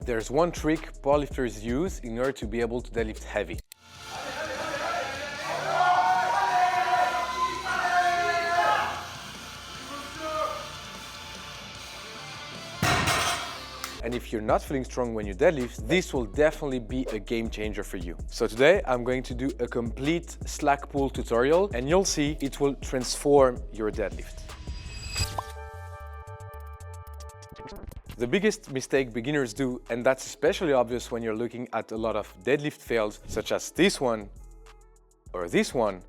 There's one trick powerlifters use in order to be able to deadlift heavy. And if you're not feeling strong when you deadlift, this will definitely be a game changer for you. So today I'm going to do a complete slack pull tutorial, and you'll see it will transform your deadlift. The biggest mistake beginners do, and that's especially obvious when you're looking at a lot of deadlift fails, such as this one or this one,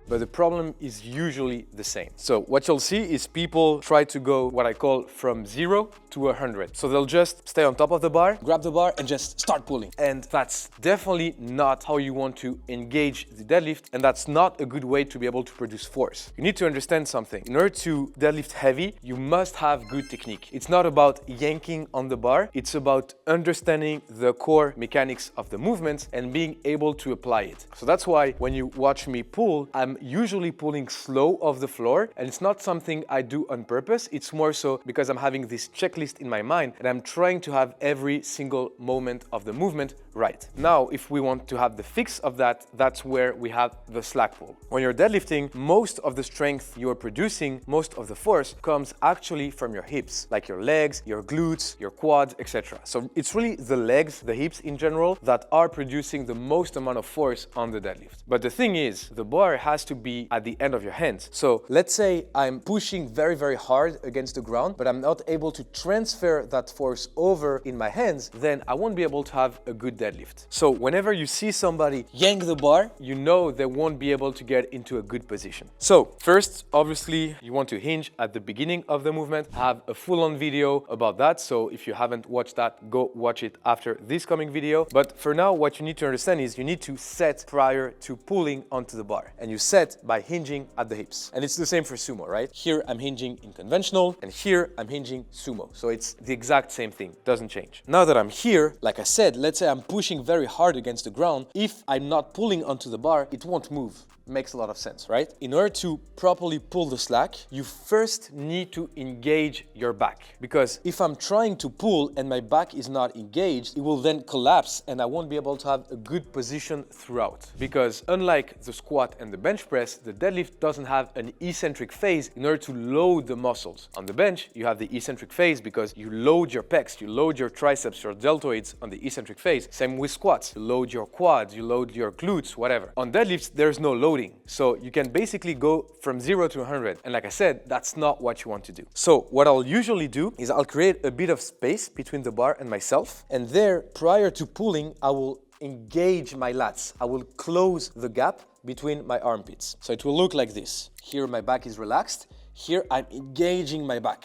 but the problem is usually the same. So what you'll see is people try to go what I call from 0 to 100. So they'll just stay on top of the bar, grab the bar and just start pulling. And that's definitely not how you want to engage the deadlift, and that's not a good way to be able to produce force. You need to understand something. In order to deadlift heavy, you must have good technique. It's not about yanking on the bar, it's about understanding the core mechanics of the movements and being able to apply it. So that's why when you watch me pull, I'm usually pulling slow off the floor, and it's not something I do on purpose. It's more so because I'm having this checklist in my mind and I'm trying to have every single moment of the movement right. Now, if we want to have the fix of that, that's where we have the slack pull. When you're deadlifting, most of the strength you're producing, most of the force comes actually from your hips, like your legs, your glutes, your quads, etc. So it's really the legs, the hips in general, that are producing the most amount of force on the deadlift. But the thing is, the bar has to be at the end of your hands. So let's say I'm pushing very, very hard against the ground, but I'm not able to transfer that force over in my hands, then I won't be able to have a good deadlift. So whenever you see somebody yank the bar, you know they won't be able to get into a good position. So first, obviously, you want to hinge at the beginning of the movement. I have a full-on video about that. So if you haven't watched that, go watch it after this coming video. But for now, what you need to understand is you need to set prior to pulling onto the bar. And you set by hinging at the hips. And it's the same for sumo, right? Here I'm hinging in conventional, and here I'm hinging sumo. So it's the exact same thing, doesn't change. Now that I'm here, like I said, let's say I'm pushing very hard against the ground. If I'm not pulling onto the bar, it won't move. Makes a lot of sense, right? In order to properly pull the slack, you first need to engage your back. Because if I'm trying to pull and my back is not engaged, it will then collapse and I won't be able to have a good position throughout. Because unlike the squat and the bench press, the deadlift doesn't have an eccentric phase in order to load the muscles. On the bench, you have the eccentric phase because you load your pecs, you load your triceps, your deltoids on the eccentric phase. Same with squats. You load your quads, you load your glutes, whatever. On deadlifts, there's no loading. So you can basically go from 0 to 100. And like I said, that's not what you want to do. So what I'll usually do is I'll create a bit of space between the bar and myself. And there, prior to pulling, I will engage my lats. I will close the gap between my armpits. So it will look like this. Here my back is relaxed. Here I'm engaging my back.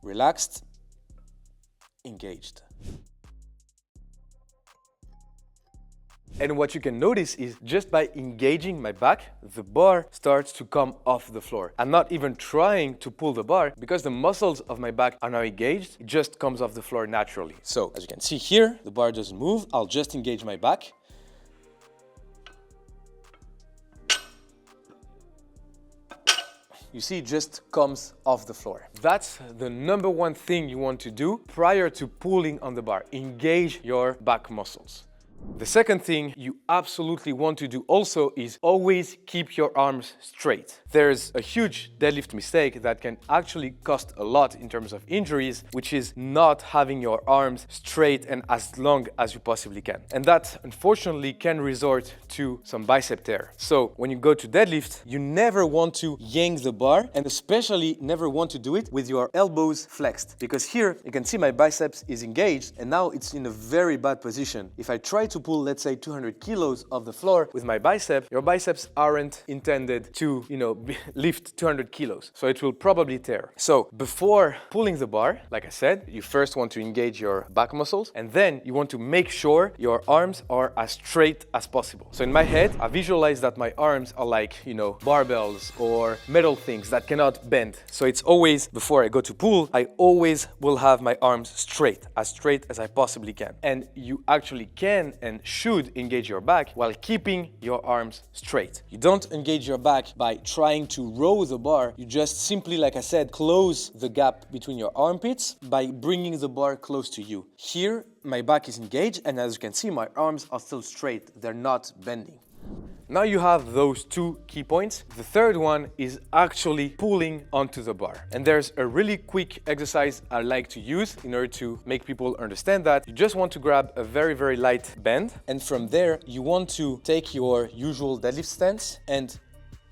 Relaxed, engaged. And what you can notice is just by engaging my back, the bar starts to come off the floor. I'm not even trying to pull the bar because the muscles of my back are now engaged. It just comes off the floor naturally. So as you can see here, the bar doesn't move. I'll just engage my back. You see, it just comes off the floor. That's the number one thing you want to do prior to pulling on the bar. Engage your back muscles. The second thing you absolutely want to do also is always keep your arms straight. There's a huge deadlift mistake that can actually cost a lot in terms of injuries, which is not having your arms straight and as long as you possibly can. And that unfortunately can resort to some bicep tear. So when you go to deadlift, you never want to yank the bar, and especially never want to do it with your elbows flexed. Because here you can see my biceps is engaged and now it's in a very bad position. If I try to pull, let's say 200 kilos off the floor with my bicep, your biceps aren't intended to, lift 200 kilos. So it will probably tear. So before pulling the bar, like I said, you first want to engage your back muscles, and then you want to make sure your arms are as straight as possible. So in my head, I visualize that my arms are like, barbells or metal things that cannot bend. So it's always, before I go to pull, I always will have my arms straight as I possibly can. And you actually can and should engage your back while keeping your arms straight. You don't engage your back by trying to row the bar. You just simply, like I said, close the gap between your armpits by bringing the bar close to you. Here, my back is engaged, and as you can see, my arms are still straight. They're not bending. Now you have those two key points. The third one is actually pulling onto the bar. And there's a really quick exercise I like to use in order to make people understand that. You just want to grab a very, very light bend. And from there, you want to take your usual deadlift stance and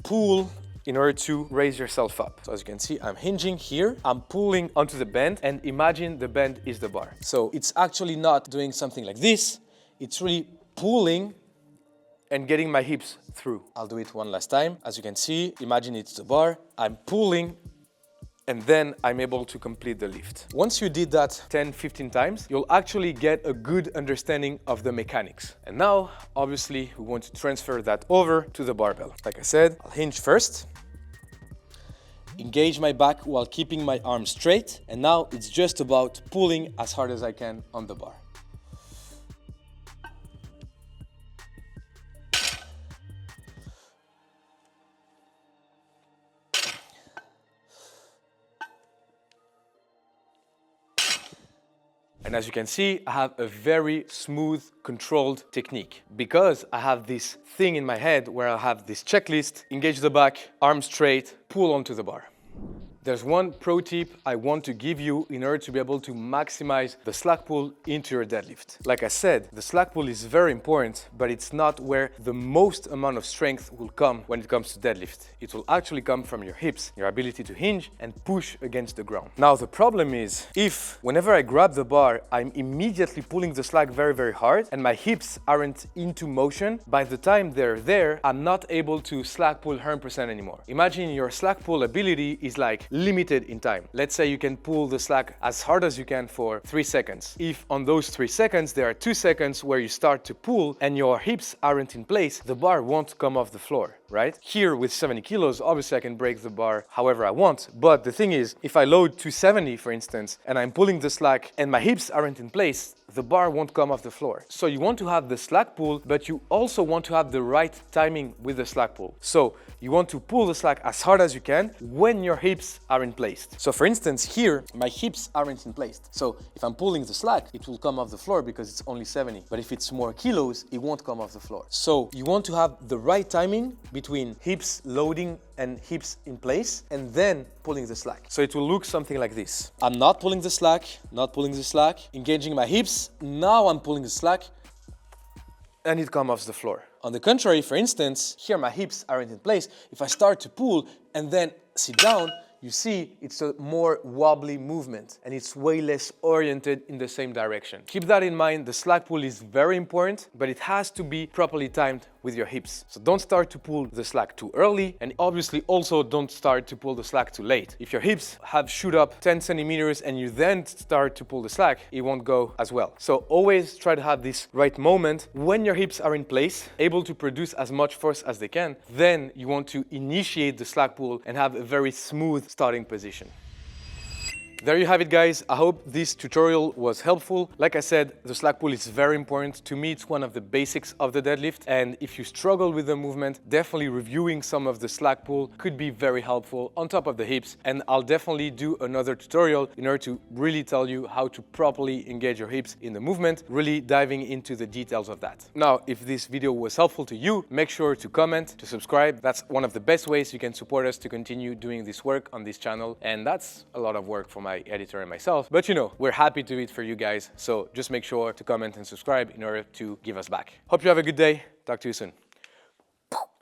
pull in order to raise yourself up. So as you can see, I'm hinging here, I'm pulling onto the bend, and imagine the bend is the bar. So it's actually not doing something like this, it's really pulling and getting my hips through. I'll do it one last time. As you can see, imagine it's the bar, I'm pulling, and then I'm able to complete the lift. Once you did that 10-15 times, you'll actually get a good understanding of the mechanics. And now, obviously, we want to transfer that over to the barbell. Like I said, I'll hinge first, engage my back while keeping my arms straight, and now it's just about pulling as hard as I can on the bar. And as you can see, I have a very smooth, controlled technique because I have this thing in my head where I have this checklist: engage the back, arms straight, pull onto the bar. There's one pro tip I want to give you in order to be able to maximize the slack pull into your deadlift. Like I said, the slack pull is very important, but it's not where the most amount of strength will come when it comes to deadlift. It will actually come from your hips, your ability to hinge and push against the ground. Now, the problem is if whenever I grab the bar, I'm immediately pulling the slack very, very hard and my hips aren't into motion, by the time they're there, I'm not able to slack pull 100% anymore. Imagine your slack pull ability is like limited in time. Let's say you can pull the slack as hard as you can for 3 seconds. If on those 3 seconds there are 2 seconds where you start to pull and your hips aren't in place, the bar won't come off the floor, right? Here with 70 kilos, obviously I can break the bar however I want, but the thing is, if I load 270 for instance, and I'm pulling the slack and my hips aren't in place, the bar won't come off the floor. So you want to have the slack pull, but you also want to have the right timing with the slack pull. So you want to pull the slack as hard as you can when your hips are in place. So for instance, here, my hips aren't in place. So if I'm pulling the slack, it will come off the floor because it's only 70. But if it's more kilos, it won't come off the floor. So you want to have the right timing between hips loading and hips in place, and then pulling the slack. So it will look something like this. I'm not pulling the slack, not pulling the slack, engaging my hips, now I'm pulling the slack, and it comes off the floor. On the contrary, for instance, here my hips aren't in place. If I start to pull and then sit down, you see it's a more wobbly movement and it's way less oriented in the same direction. Keep that in mind. The slack pull is very important, but it has to be properly timed with your hips. So don't start to pull the slack too early, and obviously also don't start to pull the slack too late. If your hips have shoot up 10 centimeters and you then start to pull the slack, it won't go as well. So always try to have this right moment when your hips are in place, able to produce as much force as they can. Then you want to initiate the slack pull and have a very smooth starting position. There you have it, guys. I hope this tutorial was helpful. Like I said, the slack pull is very important. To me, it's one of the basics of the deadlift. And if you struggle with the movement, definitely reviewing some of the slack pull could be very helpful on top of the hips. And I'll definitely do another tutorial in order to really tell you how to properly engage your hips in the movement, really diving into the details of that. Now, if this video was helpful to you, make sure to comment, to subscribe. That's one of the best ways you can support us to continue doing this work on this channel. And that's a lot of work for my editor and myself, but you know, we're happy to do it for you guys. So just make sure to comment and subscribe in order to give us back. Hope you have a good day. Talk to you soon.